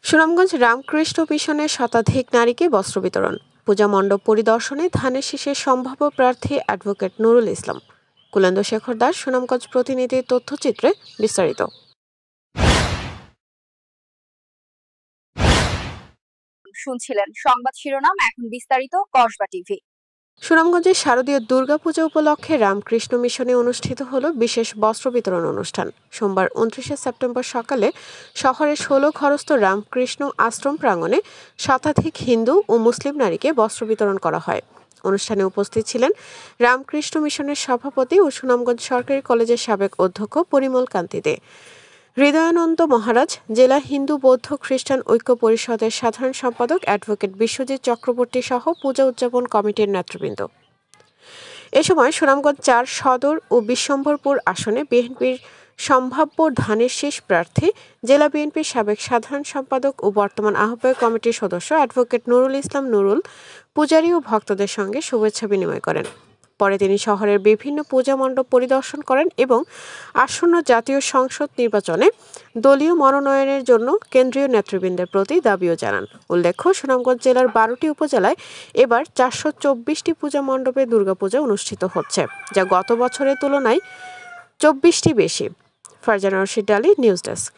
সুনামগঞ্জ রামকৃষ্ণ মিশনের শতাধিক নারীকে বস্ত্র বিতরণ। পূজা মণ্ডপ পরিদর্শনে ধানের শীষের সম্ভাব্য প্রার্থী অ্যাডভোকেট নুরুল ইসলাম। কুলেন্দু শেখর দাস, সুনামগঞ্জ প্রতিনিধির তথ্যচিত্রে বিস্তারিত। শুনছিলেন সংবাদ শিরোনাম, এখন বিস্তারিত। কসবা টিভি। সুনামগঞ্জের শারদীয় দুর্গাপূজা উপলক্ষে রামকৃষ্ণ মিশনে অনুষ্ঠিত হল বিশেষ বস্ত্র বিতরণ অনুষ্ঠান। সোমবার 29 সেপ্টেম্বর সকালে শহরের 16 ঘরস্থ রামকৃষ্ণ আশ্রম প্রাঙ্গণে শতাধিক হিন্দু ও মুসলিম নারীকে বস্ত্র বিতরণ করা হয়। অনুষ্ঠানে উপস্থিত ছিলেন রামকৃষ্ণ মিশনের সভাপতি ও সুনামগঞ্জ সরকারি কলেজের সাবেক অধ্যক্ষ পরিমল কান্তি দে, হৃদয়ানন্দ মহারাজ, জেলা হিন্দু বৌদ্ধ খ্রিস্টান ঐক্য পরিষদের সাধারণ সম্পাদক অ্যাডভোকেট বিশ্বজিৎ চক্রবর্তী সহ পূজা উদযাপন কমিটির নেতৃবৃন্দ। এ সময় সুনামগঞ্জ ৪ সদর ও বিশ্বম্ভরপুর আসনে বিএনপির সম্ভাব্য ধানের শীষ প্রার্থী, জেলা বিএনপির সাবেক সাধারণ সম্পাদক ও বর্তমান আহ্বায়ক কমিটির সদস্য অ্যাডভোকেট নুরুল ইসলাম নুরুল পূজারী ও ভক্তদের সঙ্গে শুভেচ্ছা বিনিময় করেন। পরে তিনি শহরের বিভিন্ন পূজা মণ্ডপ পরিদর্শন করেন এবং আসন্ন জাতীয় সংসদ নির্বাচনে দলীয় মনোনয়নের জন্য কেন্দ্রীয় নেতৃবৃন্দের প্রতি দাবিও জানান। উল্লেখ্য, সুনামগঞ্জ জেলার 12টি উপজেলায় এবার 424টি পূজা মণ্ডপে দুর্গাপূজা অনুষ্ঠিত হচ্ছে, যা গত বছরের তুলনায় 24টি বেশি। Farzana Rashid Ali, news desk.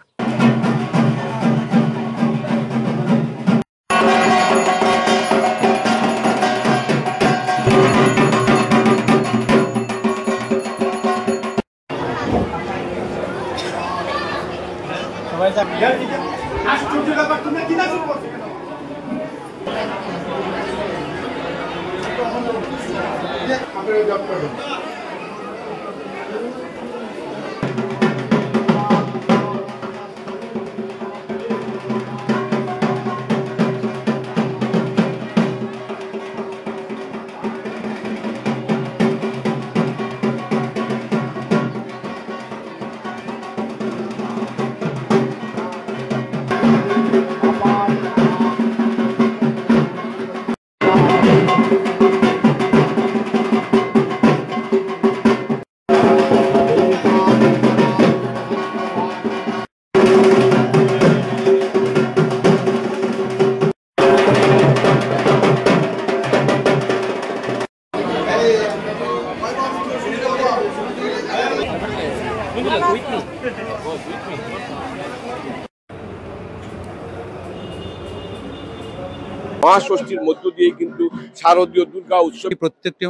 মহাষষ্ঠীর মধ্য দিয়ে কিন্তু শারদীয় দুর্গা উৎসব, প্রত্যেকটি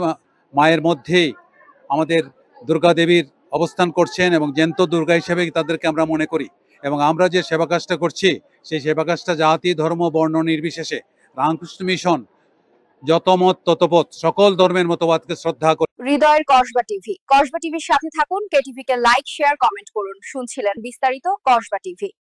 মায়ের মধ্যেই আমাদের দুর্গা দেবীর অবস্থান করছেন এবং জ্যান্ত দুর্গা হিসেবে তাদেরকে আমরা মনে করি। এবং আমরা যে সেবা কাজটা করছি, সেই সেবা কাজটা জাতি ধর্ম বর্ণ নির্বিশেষে রামকৃষ্ণ মিশন যত মত ততপথ সকল ধর্মের মতবাদকে শ্রদ্ধা করে। হৃদয়ের কসবা টিভি। কসবা টিভির সাথে থাকুন, কেটিভিকে লাইক, শেয়ার, কমেন্ট করুন। শুনছিলেন বিস্তারিত। কসবা টিভি।